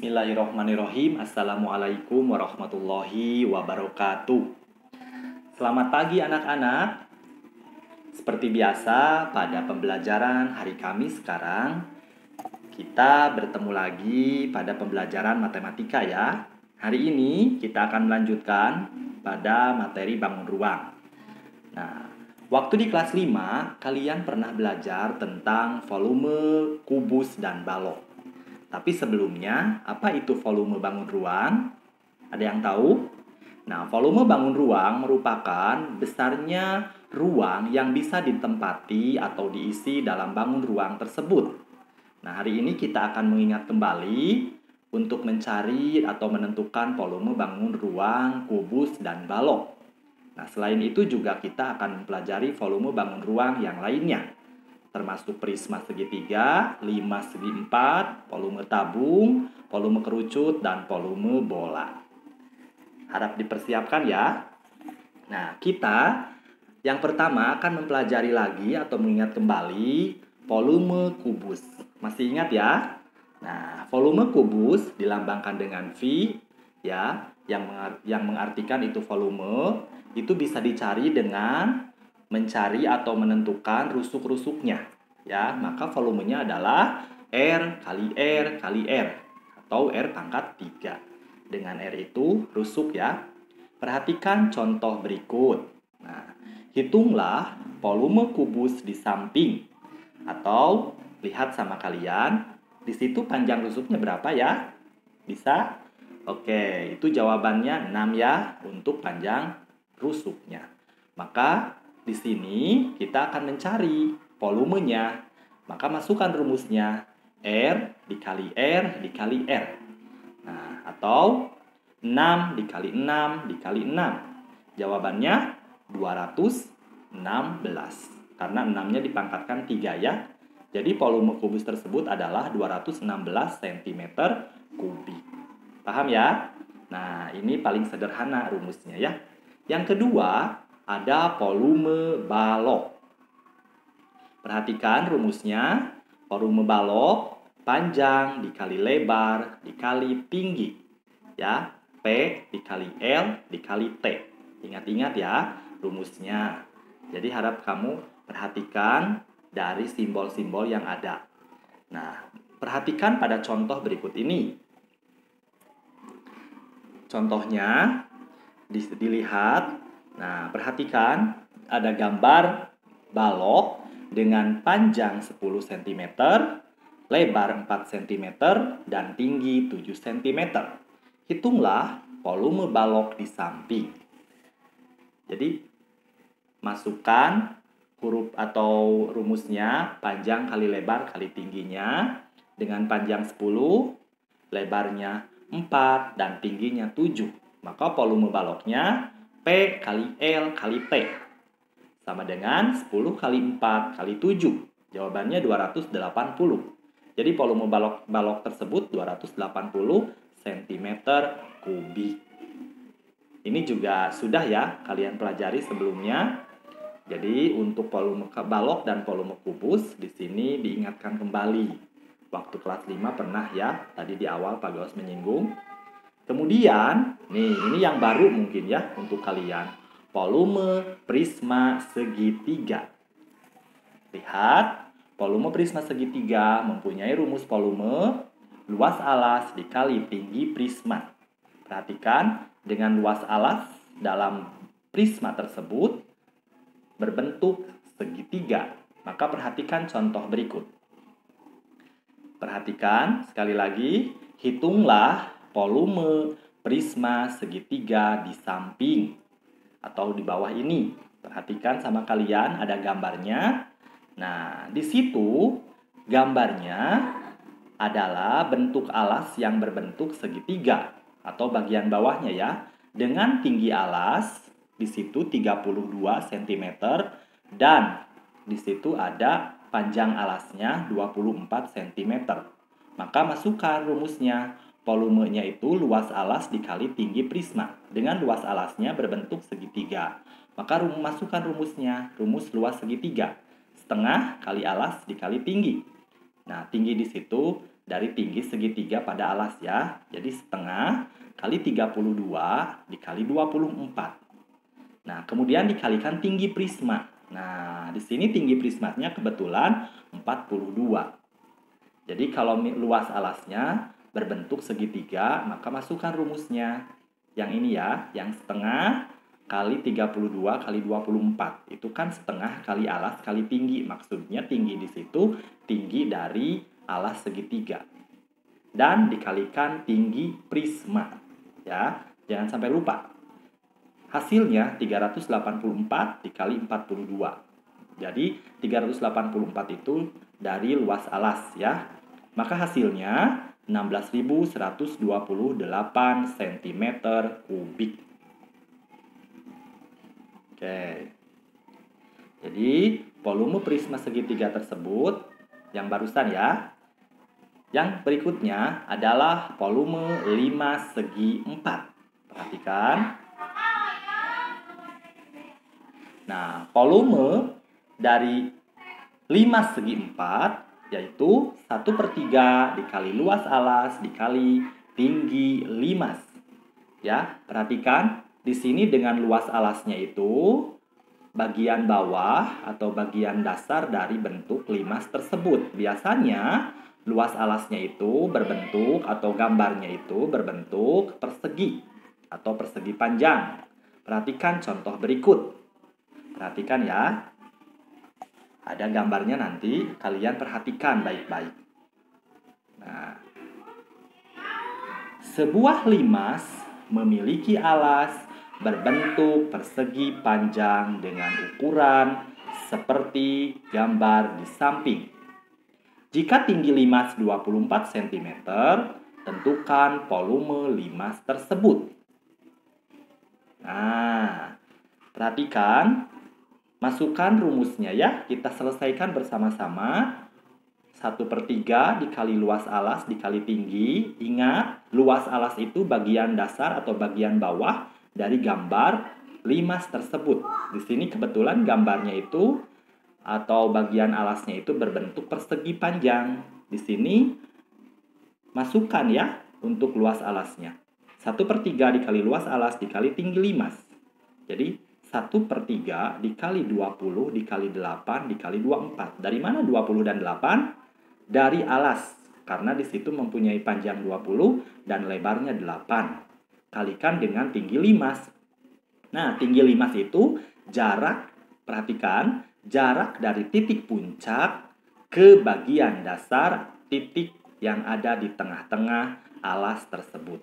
Bismillahirrahmanirrahim. Assalamualaikum warahmatullahi wabarakatuh. Selamat pagi anak-anak. Seperti biasa pada pembelajaran hari Kamis sekarang, kita bertemu lagi pada pembelajaran matematika ya. Hari ini kita akan melanjutkan pada materi bangun ruang. Nah, waktu di kelas 5, kalian pernah belajar tentang volume, kubus, dan balok. Tapi sebelumnya, apa itu volume bangun ruang? Ada yang tahu? Nah, volume bangun ruang merupakan besarnya ruang yang bisa ditempati atau diisi dalam bangun ruang tersebut. Nah, hari ini kita akan mengingat kembali untuk mencari atau menentukan volume bangun ruang, kubus, dan balok. Nah, selain itu juga kita akan mempelajari volume bangun ruang yang lainnya, termasuk prisma segitiga, lima segi empat, volume tabung, volume kerucut, dan volume bola. Harap dipersiapkan ya. Nah, kita yang pertama akan mempelajari lagi atau mengingat kembali volume kubus. Masih ingat ya? Nah, volume kubus dilambangkan dengan V ya, yang mengartikan itu volume. Itu bisa dicari dengan mencari atau menentukan rusuk-rusuknya ya, maka volumenya adalah R kali R kali R atau R pangkat 3. Dengan R itu rusuk ya. Perhatikan contoh berikut. Nah, hitunglah volume kubus di samping, atau lihat sama kalian di situ panjang rusuknya berapa ya? Bisa? Oke, itu jawabannya 6 ya untuk panjang rusuknya. Maka di sini kita akan mencari volumenya. Maka masukkan rumusnya R dikali R dikali R. Nah, atau 6 dikali 6 dikali 6. Jawabannya 216. Karena 6-nya dipangkatkan 3 ya. Jadi volume kubus tersebut adalah 216 cm kubik. Paham ya? Nah, ini paling sederhana rumusnya ya. Yang kedua, ada volume balok. Perhatikan rumusnya. Volume balok panjang dikali lebar dikali tinggi. Ya, P dikali L dikali T. Ingat-ingat ya rumusnya. Jadi harap kamu perhatikan dari simbol-simbol yang ada. Nah, perhatikan pada contoh berikut ini. Contohnya dilihat. Nah, perhatikan ada gambar balok dengan panjang 10 cm, lebar 4 cm, dan tinggi 7 cm. Hitunglah volume balok di samping. Jadi, masukkan huruf atau rumusnya panjang kali lebar kali tingginya dengan panjang 10, lebarnya 4, dan tingginya 7. Maka volume baloknya P kali L kali T sama dengan 10 kali 4 kali 7. Jawabannya 280. Jadi volume balok tersebut 280 cm kubik. Ini juga sudah ya kalian pelajari sebelumnya. Jadi untuk volume balok dan volume kubus di sini diingatkan kembali. Waktu kelas 5 pernah ya, tadi di awal Pak Gaus menyinggung. Kemudian, ini yang baru mungkin ya untuk kalian. Volume prisma segitiga. Lihat, volume prisma segitiga mempunyai rumus volume luas alas dikali tinggi prisma. Perhatikan, dengan luas alas dalam prisma tersebut berbentuk segitiga. Maka perhatikan contoh berikut. Perhatikan sekali lagi, hitunglah volume prisma segitiga di samping atau di bawah ini. Perhatikan sama kalian ada gambarnya. Nah, di situ gambarnya adalah bentuk alas yang berbentuk segitiga atau bagian bawahnya ya. Dengan tinggi alas di situ 32 cm dan di situ ada panjang alasnya 24 cm. Maka masukkan rumusnya. Volumenya itu luas alas dikali tinggi prisma. Dengan luas alasnya berbentuk segitiga. Maka masukkan rumusnya. Rumus luas segitiga. Setengah kali alas dikali tinggi. Nah, tinggi di situ dari tinggi segitiga pada alas ya. Jadi setengah kali 32 dikali 24. Nah, kemudian dikalikan tinggi prisma. Nah, di sini tinggi prismanya kebetulan 42. Jadi kalau luas alasnya berbentuk segitiga, maka masukkan rumusnya. Yang ini ya, yang setengah kali 32 kali 24. Itu kan setengah kali alas kali tinggi. Maksudnya tinggi di situ tinggi dari alas segitiga. Dan dikalikan tinggi prisma. Ya, jangan sampai lupa. Hasilnya 384 dikali 42. Jadi 384 itu dari luas alas ya. Maka hasilnya 16.128 cm kubik. Oke. Jadi volume prisma segitiga tersebut yang barusan ya. Yang berikutnya adalah volume 5 segi 4. Perhatikan. Nah, volume dari 5 segi 4 yaitu 1/3 dikali luas alas dikali tinggi limas. Ya, perhatikan di sini dengan luas alasnya itu bagian bawah atau bagian dasar dari bentuk limas tersebut. Biasanya luas alasnya itu berbentuk atau gambarnya itu berbentuk persegi atau persegi panjang. Perhatikan contoh berikut. Perhatikan ya. Ada gambarnya nanti, kalian perhatikan baik-baik. Nah, sebuah limas memiliki alas berbentuk persegi panjang dengan ukuran seperti gambar di samping. Jika tinggi limas 24 cm, tentukan volume limas tersebut. Nah, perhatikan. Masukkan rumusnya ya, kita selesaikan bersama-sama. 1/3 dikali luas alas dikali tinggi. Ingat, luas alas itu bagian dasar atau bagian bawah dari gambar limas tersebut. Di sini kebetulan gambarnya itu atau bagian alasnya itu berbentuk persegi panjang. Di sini masukkan ya untuk luas alasnya. 1/3 dikali luas alas dikali tinggi limas. Jadi 1/3 dikali 20 dikali 8 dikali 24. Dari mana 20 dan 8? Dari alas. Karena di situ mempunyai panjang 20 dan lebarnya 8. Kalikan dengan tinggi limas. Nah, tinggi limas itu jarak, perhatikan, jarak dari titik puncak ke bagian dasar titik yang ada di tengah-tengah alas tersebut.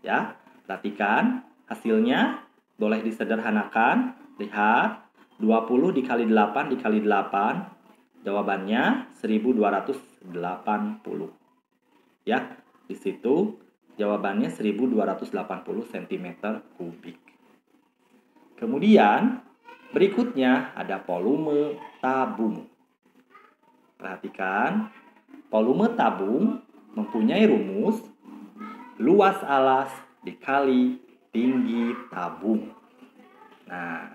Ya, perhatikan hasilnya. Boleh disederhanakan. Lihat, 20 dikali 8 dikali 8. Jawabannya 1280. Ya, di situ jawabannya 1280 cm kubik. Kemudian, berikutnya ada volume tabung. Perhatikan, volume tabung mempunyai rumus luas alas dikali tinggi tabung. Nah,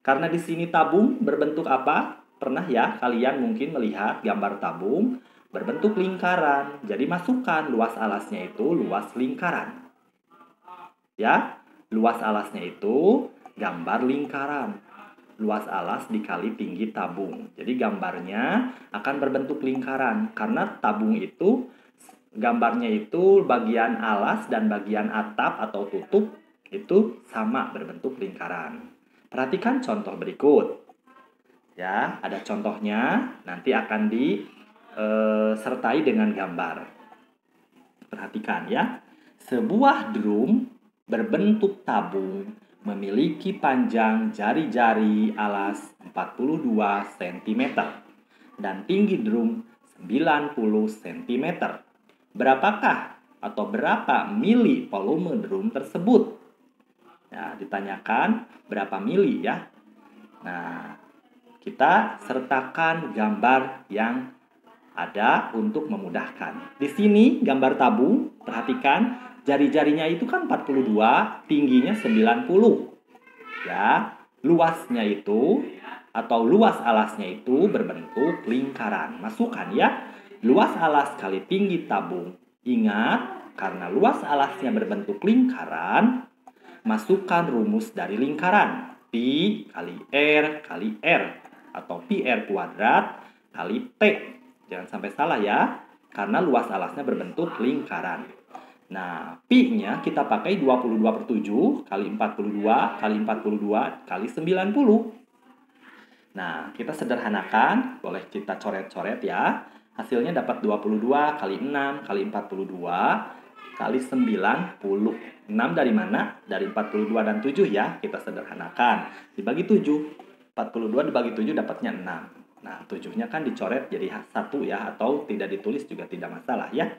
karena di sini tabung berbentuk apa? Pernah ya kalian mungkin melihat gambar tabung berbentuk lingkaran. Jadi masukkan luas alasnya itu luas lingkaran. Ya, luas alasnya itu gambar lingkaran. Luas alas dikali tinggi tabung. Jadi gambarnya akan berbentuk lingkaran. Karena tabung itu gambarnya itu bagian alas dan bagian atap atau tutup itu sama berbentuk lingkaran. Perhatikan contoh berikut. Ya, ada contohnya, nanti akan disertai dengan gambar. Perhatikan ya. Sebuah drum berbentuk tabung memiliki panjang jari-jari alas 42 cm dan tinggi drum 90 cm. Berapakah atau berapa mili volume drum tersebut? Nah, ditanyakan berapa mili ya. Nah, kita sertakan gambar yang ada untuk memudahkan. Di sini gambar tabung, perhatikan jari-jarinya itu kan 42, tingginya 90. Ya, luasnya itu atau luas alasnya itu berbentuk lingkaran. Masukkan ya. luas alas kali tinggi tabung. Ingat, karena luas alasnya berbentuk lingkaran, masukkan rumus dari lingkaran. Pi kali R kali R atau pi R kuadrat kali T. Jangan sampai salah ya, karena luas alasnya berbentuk lingkaran. Nah, pi-nya kita pakai 22/7 kali 42 kali 42 kali 90. Nah, kita sederhanakan, boleh kita coret-coret ya. Hasilnya dapat 22 kali 6 kali 42 kali 90. 6 dari mana? Dari 42 dan 7 ya. Kita sederhanakan. Dibagi 7. 42 dibagi 7 dapatnya 6. Nah, 7-nya kan dicoret jadi 1 ya. Atau tidak ditulis juga tidak masalah ya.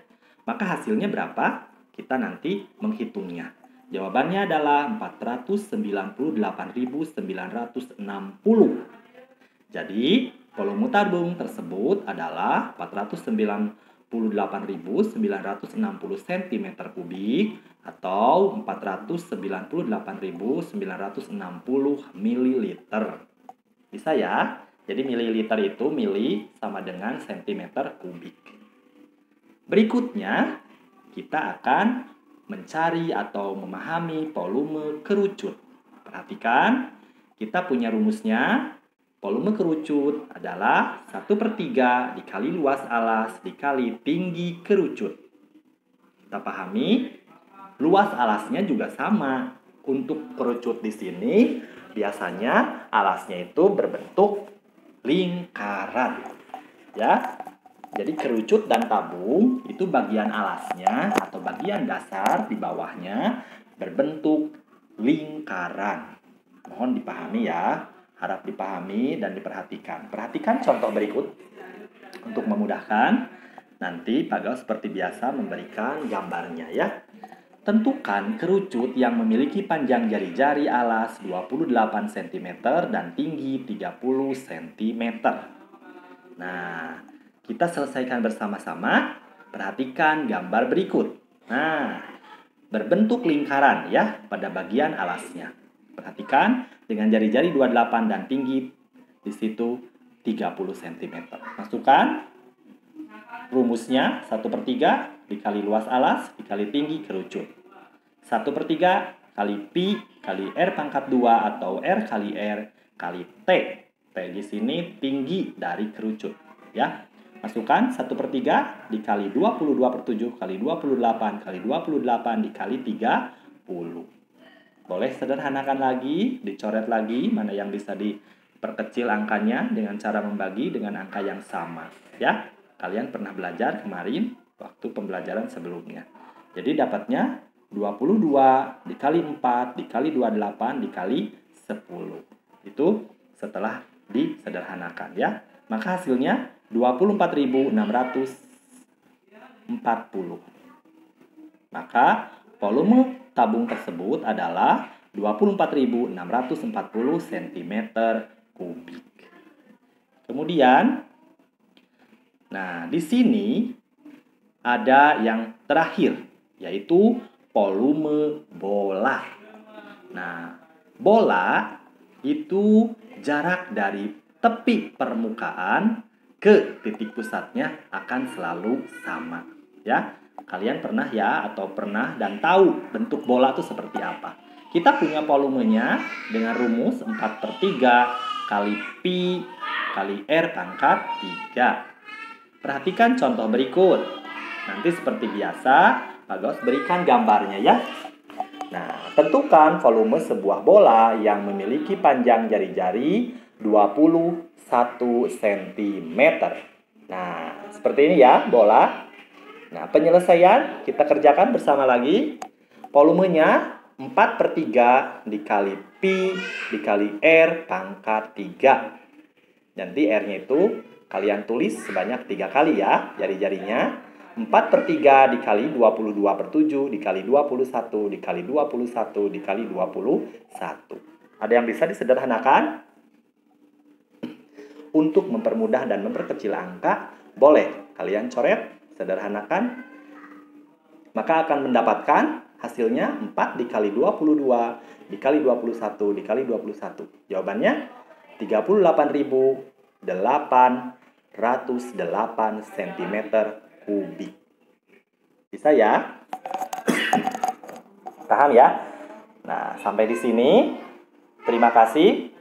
Maka hasilnya berapa? Kita nanti menghitungnya. Jawabannya adalah 498.960. Jadi, volume tabung tersebut adalah 498.960 cm3 atau 498.960 ml. Bisa ya? Jadi mililiter itu mili sama dengan cm3. Berikutnya, kita akan mencari atau memahami volume kerucut. Perhatikan, kita punya rumusnya. Volume kerucut adalah 1/3 dikali luas alas dikali tinggi kerucut. Kita pahami, luas alasnya juga sama. Untuk kerucut di sini, biasanya alasnya itu berbentuk lingkaran. Ya. Jadi kerucut dan tabung itu bagian alasnya atau bagian dasar di bawahnya berbentuk lingkaran. Mohon dipahami ya. Harap dipahami dan diperhatikan. Perhatikan contoh berikut untuk memudahkan. Nanti Pak Gaus seperti biasa memberikan gambarnya ya. Tentukan kerucut yang memiliki panjang jari-jari alas 28 cm dan tinggi 30 cm. Nah, kita selesaikan bersama-sama. Perhatikan gambar berikut. Nah, berbentuk lingkaran ya pada bagian alasnya. Perhatikan dengan jari-jari 28 dan tinggi di situ 30 cm. Masukkan rumusnya 1/3 dikali luas alas dikali tinggi kerucut. 1/3 kali pi kali R pangkat 2 atau R kali R kali T. T di sini tinggi dari kerucut ya. Masukkan 1/3 dikali 22/7 kali 28 kali 28 dikali 30. Boleh sederhanakan lagi, dicoret lagi mana yang bisa diperkecil angkanya dengan cara membagi dengan angka yang sama ya. Kalian pernah belajar kemarin waktu pembelajaran sebelumnya. Jadi dapatnya 22 dikali 4 dikali 28 dikali 10. Itu setelah disederhanakan ya. Maka hasilnya 24.640. Maka volume tabung tersebut adalah 24.640 cm3. Kemudian, nah di sini ada yang terakhir, yaitu volume bola. Nah, bola itu jarak dari tepi permukaan ke titik pusatnya akan selalu sama. Ya, kalian pernah ya atau pernah dan tahu bentuk bola itu seperti apa. Kita punya volumenya dengan rumus 4/3 kali pi kali R pangkat 3. Perhatikan contoh berikut. Nanti seperti biasa, Pak Gaus berikan gambarnya ya. Nah, tentukan volume sebuah bola yang memiliki panjang jari-jari 21 cm. Nah, seperti ini ya bola. Nah, penyelesaian kita kerjakan bersama lagi. Volumenya 4/3 dikali pi dikali R pangkat 3. Nanti R-nya itu kalian tulis sebanyak 3 kali ya jari-jarinya. 4/3 dikali 22/7 dikali 21 dikali 21 dikali 21. Ada yang bisa disederhanakan? Untuk mempermudah dan memperkecil angka, boleh kalian coret, sederhanakan. Maka akan mendapatkan hasilnya 4 dikali 22 dikali 21 dikali 21. Jawabannya 38.800 cm kubik. Bisa ya? Paham ya? Nah, sampai di sini. Terima kasih.